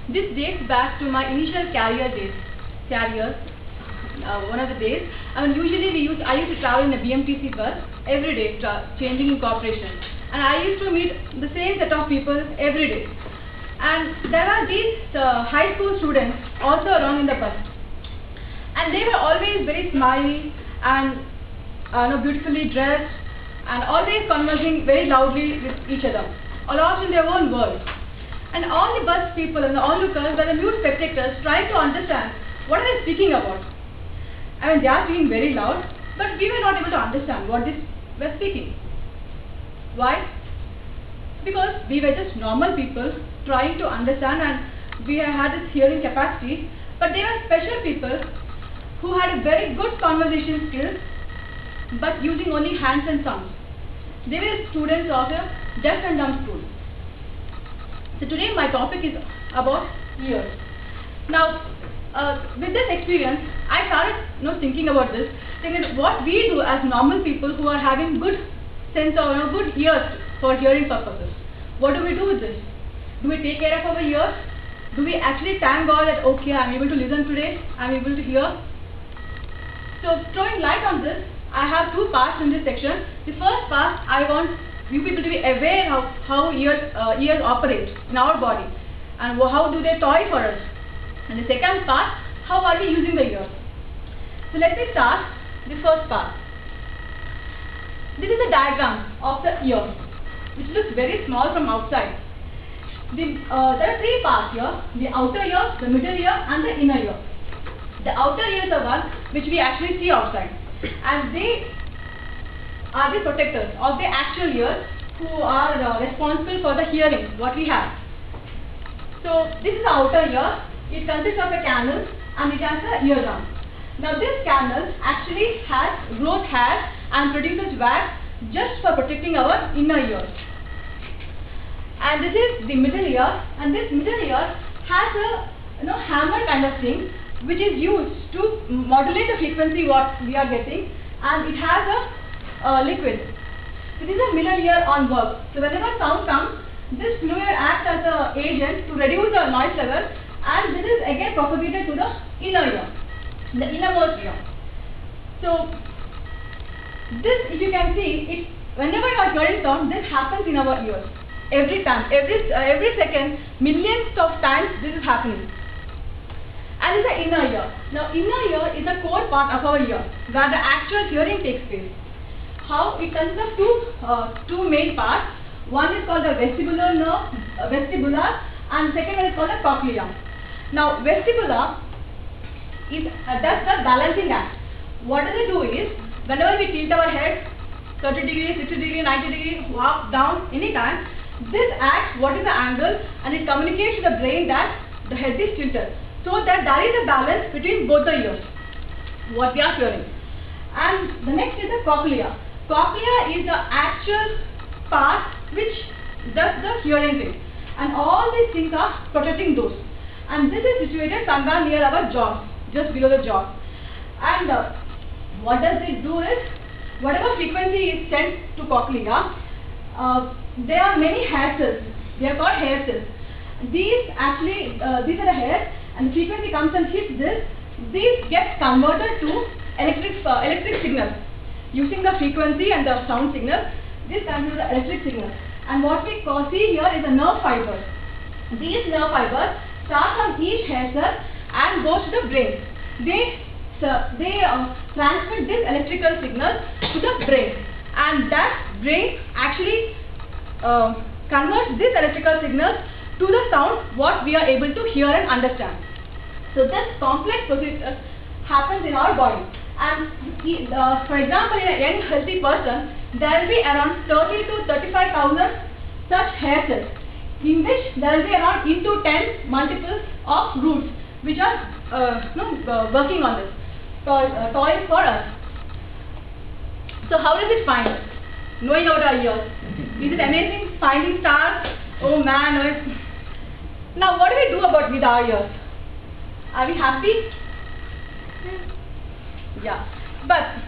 This dates back to my initial career days. One of the days, usually I used to travel in a BMTC bus every day, changing in corporation, and I used to meet the same set of people every day. And there are these high school students also along in the bus, and they were always very smiley and beautifully dressed, and always conversing very loudly with each other, lost in their own world. And all the bus people and the onlookers were the mute spectators trying to understand what are they speaking about. They are speaking very loud, but we were not able to understand what they were speaking. Why? Because we were just normal people trying to understand, and we had this hearing capacity, but they were special people who had a very good conversation skills, but using only hands and sounds. They were students of a deaf and dumb school. So today my topic is about ears. Now, with this experience, I started thinking about this, thinking what we do as normal people who are having good sense of good ears for hearing purposes. What do we do with this? Do we take care of our ears? Do we actually thank God that okay, I'm able to listen today, I'm able to hear? So throwing light on this, I have two parts in this section. The first part, I want you people to be aware of how ears operate in our body and how do they toy for us. And the second part, how are we using the ears? So let me start the first part. This is a diagram of the ear, which looks very small from outside. There are three parts here: the outer ear, the middle ear, and the inner ear. The outer ear is the one which we actually see outside, and they are the protectors of the actual ears who are responsible for the hearing what we have. So this is the outer ear. It consists of a canal and it has an eardrum. Now this canal actually grows hair and produces wax just for protecting our inner ears. And this is the middle ear, and this middle ear has a hammer kind of thing which is used to modulate the frequency what we are getting, and it has a liquid. So this is a middle ear on work. So whenever sound comes, this fluid acts as an agent to reduce the noise level, and this is again propagated to the inner ear, the innermost ear. So this, if you can see, whenever you are hearing sound, this happens in our ears. Every time, every second, millions of times this is happening. And this is the inner ear. Now inner ear is the core part of our ear, where the actual hearing takes place. How? It consists of two main parts. One is called the vestibular nerve, and second one is called the cochlea. Now vestibular does the balancing act. What does it do is, whenever we tilt our head 30 degrees, 60 degrees, 90 degrees, up, down, anytime, this acts what is the angle, and it communicates to the brain that the head is tilted, so that there is a balance between both the ears, what we are hearing. And the next is the cochlea. Cochlea is the actual part which does the hearing thing, and all these things are protecting those. And this is situated somewhere near our jaws, just below the jaw. And what does it do is, whatever frequency is sent to cochlea, there are many hair cells. They are called hair cells. These are the hairs, and the frequency comes and hits this. These get converted to electric signals. Using the frequency and the sound signal, this converts the electric signal. And what we see here is a nerve fibers. These nerve fibers start on each hair cell and goes to the brain. They transmit this electrical signal to the brain, and that brain actually converts this electrical signal to the sound what we are able to hear and understand. So this complex procedure happens in our body. And for example, in a young healthy person, there will be around 30 to 35,000 such hair cells, in which there will be around 8 to 10 multiples of roots which are working on this, toys for us. So how does it find us? Knowing about our ears. Is it amazing finding stars? Oh man. Now what do we do with our ears? Are we happy? Yeah. But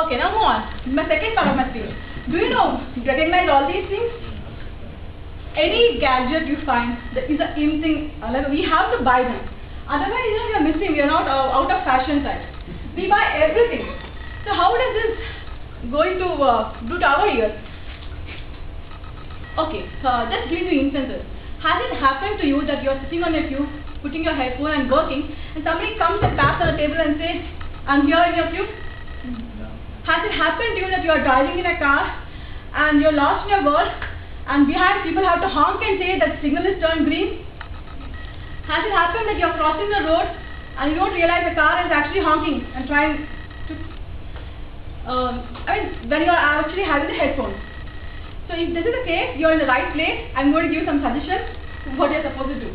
okay, now move on. My second part of my speech. Do you recognize all these things? any gadget you find that is a in thing, like we have to buy them. Otherwise, we are missing. We are not out of fashion side. We buy everything. So how does this going to do to our ears? Okay, just give you instances. Has it happened to you that you are sitting on your cube, putting your headphone and working, and somebody comes and taps on the table and says, "I'm here in your cube"? No. Has it happened to you that you are driving in a car and you're lost in your world, and behind people have to honk and say that signal is turned green? Has it happened that you're crossing the road and you don't realize the car is actually honking and trying to, when you're actually having the headphones? So if this is the case, you're in the right place. I'm going to give some suggestions what you're supposed to do.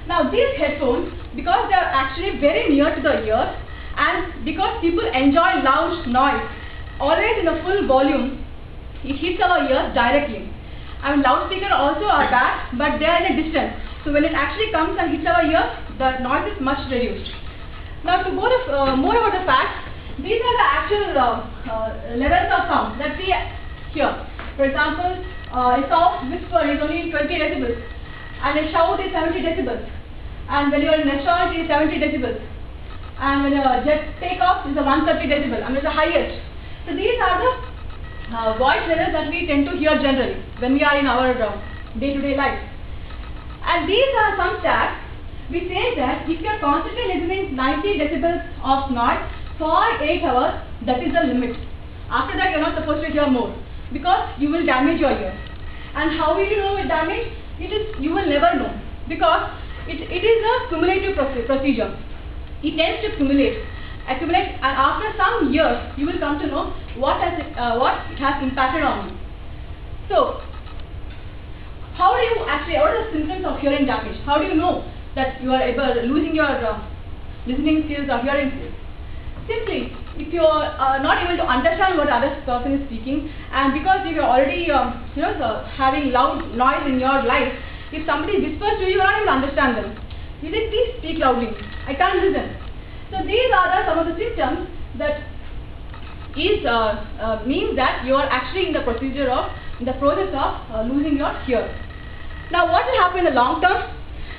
Now these headphones, because they are actually very near to the ear, and because people enjoy loud noise, always in a full volume, it hits our ears directly. Loudspeakers also are bad, but they are in a distance. So when it actually comes and hits our ears, the noise is much reduced. Now to go to, more about the facts, these are the actual levels of sound that we hear. For example, a soft whisper is only 20 decibels, and a shout is 70 decibels, and when you are in a restaurant it is 70 decibels, and when a jet takeoff is a 130 decibel, and it's the highest. So these are the voice levels that we tend to hear generally when we are in our day-to-day life. And these are some stats. We say that if you are constantly listening 90 decibels of noise for 8 hours, that is the limit. After that, you are not supposed to hear more, because you will damage your ears. And how will you know it damage? You will never know, because it is a cumulative procedure. It tends to accumulate, and after some years, you will come to know what it has impacted on you. So, how do you actually, what are the symptoms of hearing damage? How do you know that you are losing your listening skills or hearing skills? Simply, if you are not able to understand what the other person is speaking, and because you are already having loud noise in your life, if somebody whispers to you, you are not able to understand them. You say, "Please speak loudly, I can't listen." So these are some of the symptoms that means that you are actually in the process of losing your hearing. Now what will happen in the long term?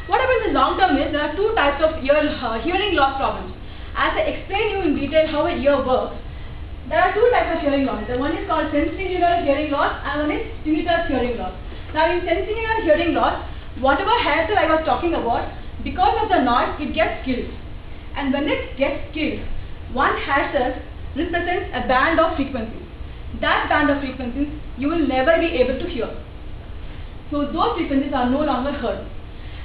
What happens in the long term is there are two types of hearing loss problems. As I explain you in detail how a ear works, there are two types of hearing loss. The one is called sensorineural hearing loss, and one is tinnitus hearing loss. Now in sensorineural hearing loss, whatever hair cell I was talking about, because of the noise, it gets killed. And when it gets killed, one hair cell represents a band of frequencies. That band of frequencies you will never be able to hear. So those frequencies are no longer heard.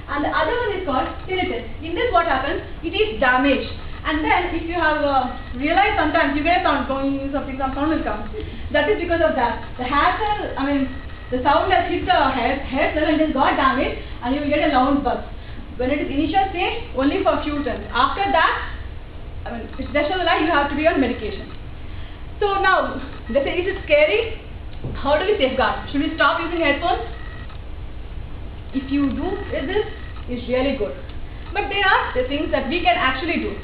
And the other one is called tinnitus. In this, what happens? It is damaged. And then if you have realized sometimes you get a sound going, some sound will come. That is because of that. The hair cell, the sound has hit the hair cell and it has got damaged, and you will get a loud buzz. When it is initial stage, only for a few times. After that, it's rest of the life you have to be on medication. So now, let's say, is it scary? How do we safeguard? Should we stop using headphones? If you do this, it's really good. But there are the things that we can actually do.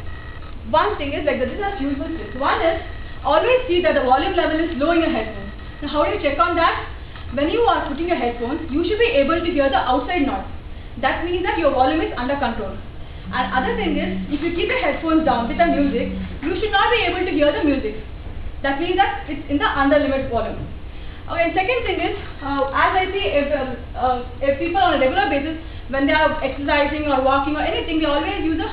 One thing is like this is a useful tips. One is always see that the volume level is low in your headphones. Now how do you check on that? When you are putting your headphones, you should be able to hear the outside noise. That means that your volume is under control. And other thing is, if you keep your headphones down with the music, you should not be able to hear the music. That means that it's in the under limit volume. Okay, and second thing is, as I see, if people on a regular basis, when they are exercising or walking or anything, they always use a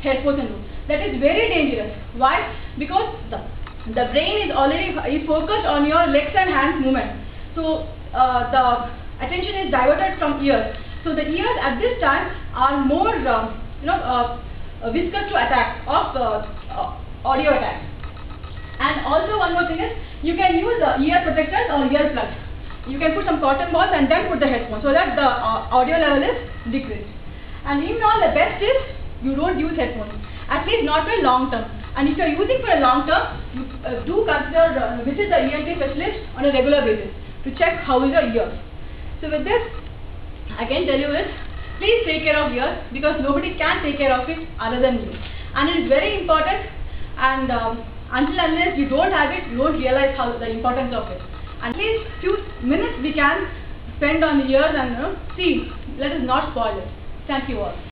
headphones and do. That is very dangerous. Why? Because the brain is already focused on your legs and hands movement. So the attention is diverted from ears. So the ears at this time are more viscous to attack of audio attack. And also one more thing is, you can use ear protectors or ear plugs. You can put some cotton balls and then put the headphones so that the audio level is decreased. And even all, the best is you don't use headphones, at least not for a long term. And if you are using for a long term, you do consider visit the ENT specialist on a regular basis to check how is your ear. So with this, I can tell you is, please take care of ears, because nobody can take care of it other than you. And it is very important, and until unless you don't have it, you won't realize how the importance of it. And at least few minutes we can spend on years and see, let us not spoil it. Thank you all.